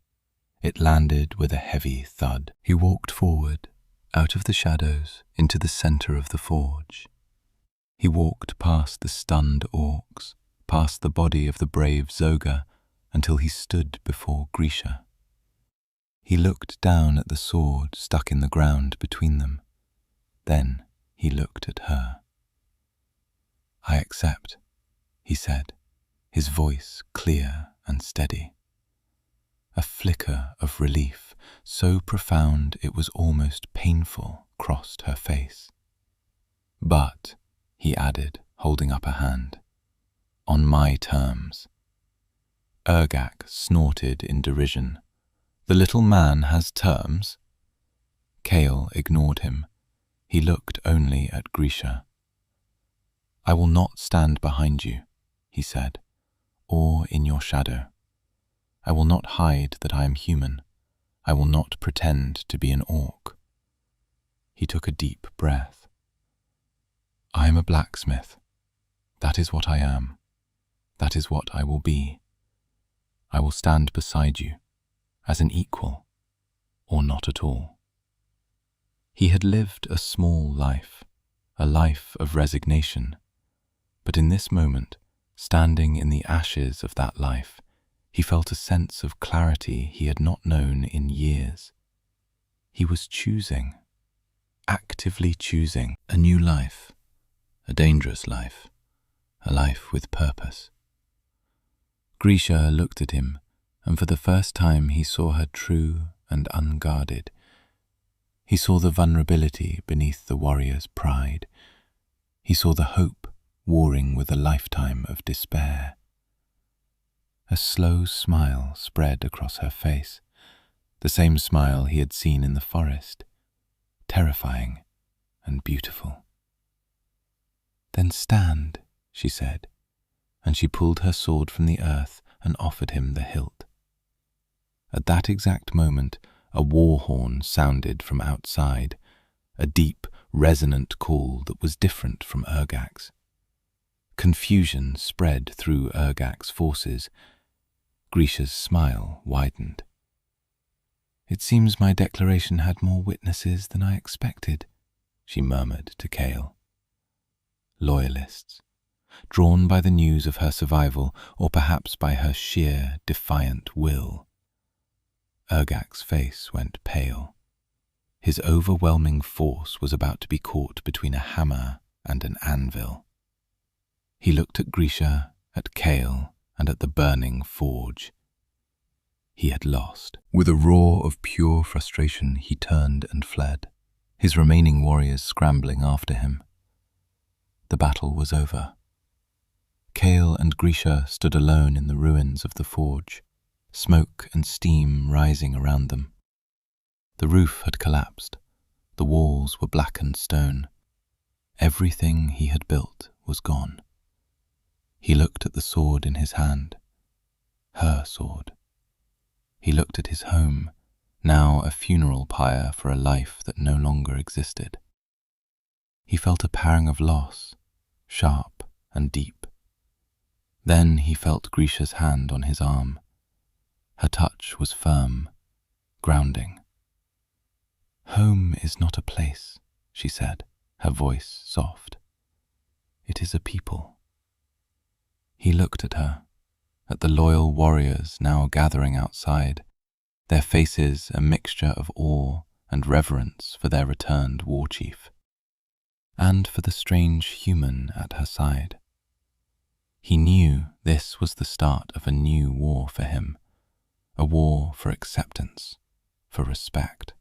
It landed with a heavy thud. He walked forward, out of the shadows, into the center of the forge. He walked past the stunned orcs, past the body of the brave Zoga, until he stood before Grisha. He looked down at the sword stuck in the ground between them. Then he looked at her. "I accept," he said, his voice clear and steady. A flicker of relief, so profound it was almost painful, crossed her face. "But," he added, holding up a hand, "on my terms." Ergak snorted in derision. "The little man has terms?" Kale ignored him. He looked only at Grisha. "I will not stand behind you," he said, "or in your shadow. I will not hide that I am human. I will not pretend to be an orc." He took a deep breath. "I am a blacksmith. That is what I am. That is what I will be. I will stand beside you, as an equal, or not at all." He had lived a small life, a life of resignation, but in this moment, standing in the ashes of that life, he felt a sense of clarity he had not known in years. He was choosing, actively choosing, a new life, a dangerous life, a life with purpose. Grisha looked at him, and for the first time he saw her true and unguarded. He saw the vulnerability beneath the warrior's pride. He saw the hope warring with a lifetime of despair. A slow smile spread across her face, the same smile he had seen in the forest, terrifying and beautiful. "Then stand," she said, and she pulled her sword from the earth and offered him the hilt. At that exact moment, a war horn sounded from outside, a deep, resonant call that was different from Ergak's. Confusion spread through Ergak's forces. Grisha's smile widened. "It seems my declaration had more witnesses than I expected," she murmured to Kale. Loyalists, drawn by the news of her survival, or perhaps by her sheer, defiant will. Ergak's face went pale. His overwhelming force was about to be caught between a hammer and an anvil. He looked at Grisha, at Kale, and at the burning forge. He had lost. With a roar of pure frustration, he turned and fled, his remaining warriors scrambling after him. The battle was over. Kale and Grisha stood alone in the ruins of the forge, smoke and steam rising around them. The roof had collapsed. The walls were blackened stone. Everything he had built was gone. He looked at the sword in his hand, her sword. He looked at his home, now a funeral pyre for a life that no longer existed. He felt a pang of loss, sharp and deep. Then he felt Grisha's hand on his arm. Her touch was firm, grounding. "Home is not a place," she said, her voice soft. "It is a people." He looked at her, at the loyal warriors now gathering outside, their faces a mixture of awe and reverence for their returned war chief, and for the strange human at her side. He knew this was the start of a new war for him, a war for acceptance, for respect,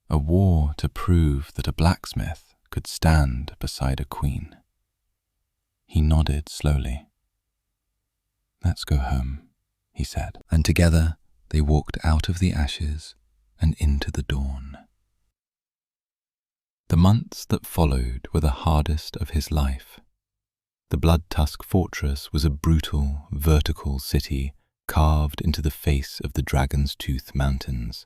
a war to prove that a blacksmith could stand beside a queen. He nodded slowly. "Let's go home," he said, and together they walked out of the ashes and into the dawn. The months that followed were the hardest of his life. The Blood-Tusk Fortress was a brutal, vertical city carved into the face of the Dragon's Tooth Mountains.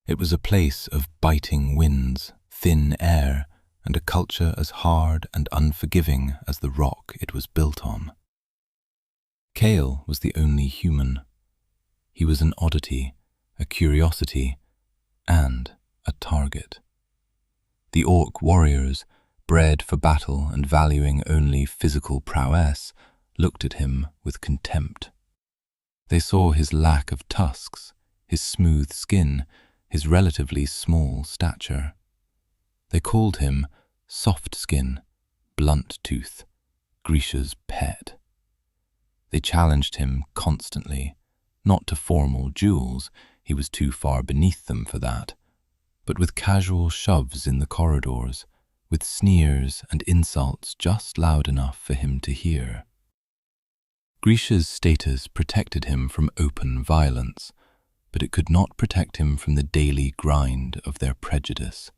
It was a place of biting winds, thin air, and a culture as hard and unforgiving as the rock it was built on. Kale was the only human. He was an oddity, a curiosity, and a target. The orc warriors, bred for battle and valuing only physical prowess, looked at him with contempt. They saw his lack of tusks, his smooth skin, his relatively small stature. They called him soft skin, blunt tooth, Grisha's pet. They challenged him constantly, not to formal duels, he was too far beneath them for that, but with casual shoves in the corridors, with sneers and insults just loud enough for him to hear. Grisha's status protected him from open violence, but it could not protect him from the daily grind of their prejudice.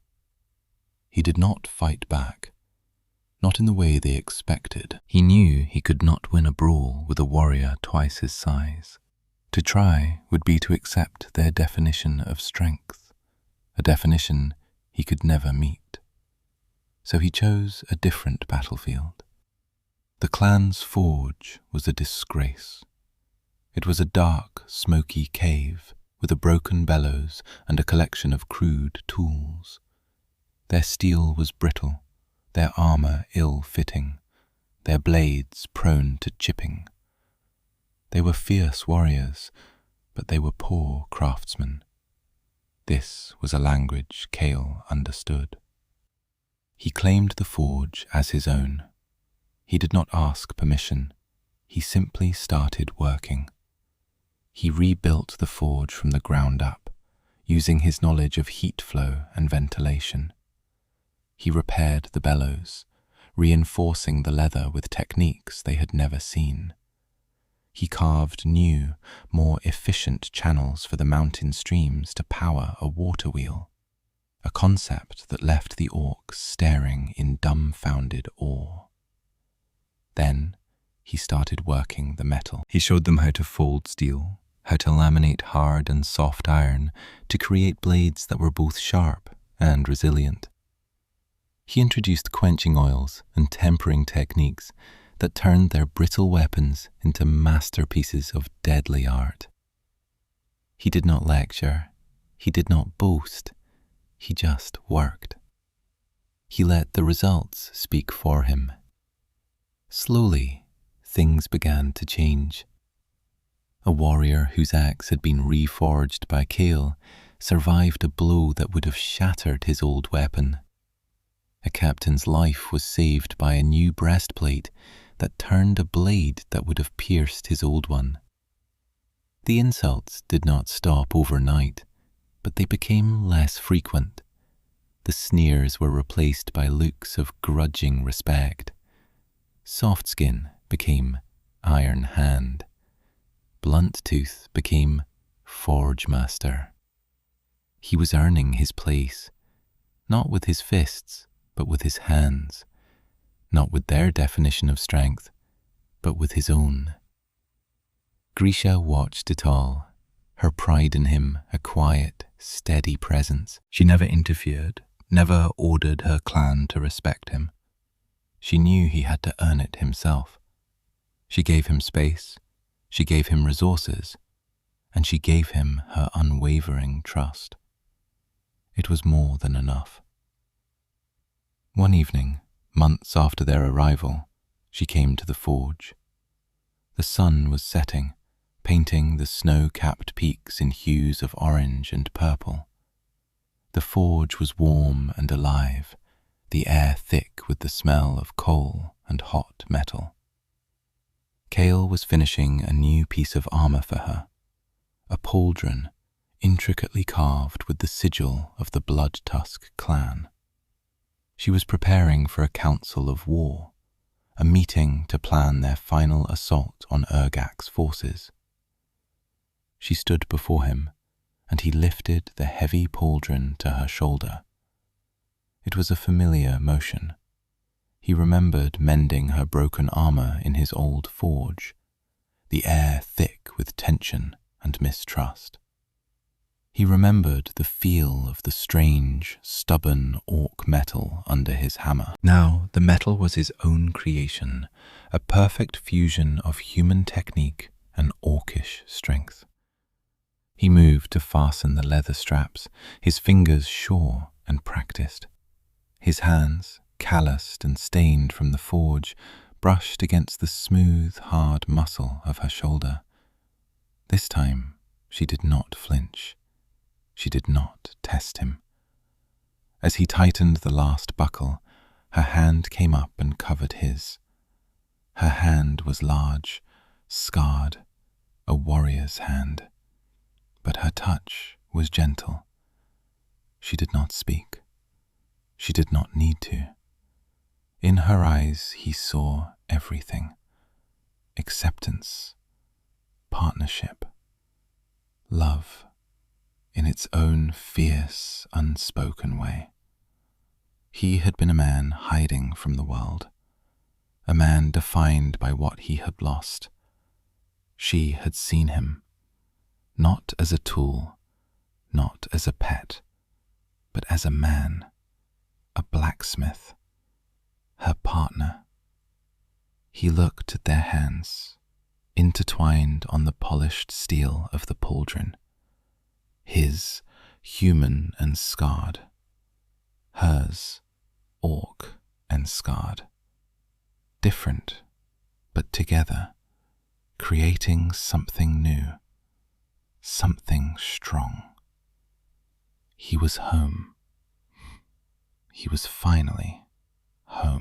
He did not fight back, not in the way they expected. He knew he could not win a brawl with a warrior twice his size. To try would be to accept their definition of strength, a definition he could never meet. So he chose a different battlefield. The clan's forge was a disgrace. It was a dark, smoky cave with a broken bellows and a collection of crude tools. Their steel was brittle, their armor ill-fitting, their blades prone to chipping. They were fierce warriors, but they were poor craftsmen. This was a language Kale understood. He claimed the forge as his own. He did not ask permission. He simply started working. He rebuilt the forge from the ground up, using his knowledge of heat flow and ventilation. He repaired the bellows, reinforcing the leather with techniques they had never seen. He carved new, more efficient channels for the mountain streams to power a water wheel, a concept that left the orcs staring in dumbfounded awe. Then he started working the metal. He showed them how to fold steel, how to laminate hard and soft iron to create blades that were both sharp and resilient. He introduced quenching oils and tempering techniques that turned their brittle weapons into masterpieces of deadly art. He did not lecture, he did not boast, he just worked. He let the results speak for him. Slowly, things began to change. A warrior whose axe had been reforged by Kale survived a blow that would have shattered his old weapon. A captain's life was saved by a new breastplate that turned a blade that would have pierced his old one. The insults did not stop overnight, but they became less frequent. The sneers were replaced by looks of grudging respect. Soft skin became iron hand. Blunt-Tooth became Forge Master. He was earning his place, not with his fists, but with his hands, not with their definition of strength, but with his own. Grisha watched it all, her pride in him a quiet, steady presence. She never interfered, never ordered her clan to respect him. She knew he had to earn it himself. She gave him space, she gave him resources, and she gave him her unwavering trust. It was more than enough. One evening, months after their arrival, she came to the forge. The sun was setting, painting the snow-capped peaks in hues of orange and purple. The forge was warm and alive, the air thick with the smell of coal and hot metal. Kale was finishing a new piece of armor for her, a pauldron intricately carved with the sigil of the Blood Tusk clan. She was preparing for a council of war, a meeting to plan their final assault on Urgak's forces. She stood before him, and he lifted the heavy pauldron to her shoulder. It was a familiar motion. He remembered mending her broken armor in his old forge, the air thick with tension and mistrust. He remembered the feel of the strange, stubborn orc metal under his hammer. Now the metal was his own creation, a perfect fusion of human technique and orcish strength. He moved to fasten the leather straps, his fingers sure and practiced. His hands, calloused and stained from the forge, brushed against the smooth, hard muscle of her shoulder. This time she did not flinch. She did not test him. As he tightened the last buckle, her hand came up and covered his. Her hand was large, scarred, a warrior's hand, but her touch was gentle. She did not speak. She did not need to. In her eyes he saw everything: acceptance, partnership, love, in its own fierce, unspoken way. He had been a man hiding from the world, a man defined by what he had lost. She had seen him, not as a tool, not as a pet, but as a man, a blacksmith, her partner. He looked at their hands, intertwined on the polished steel of the pauldron. His, human and scarred. Hers, orc and scarred. Different, but together, creating something new, something strong. He was home. He was finally home.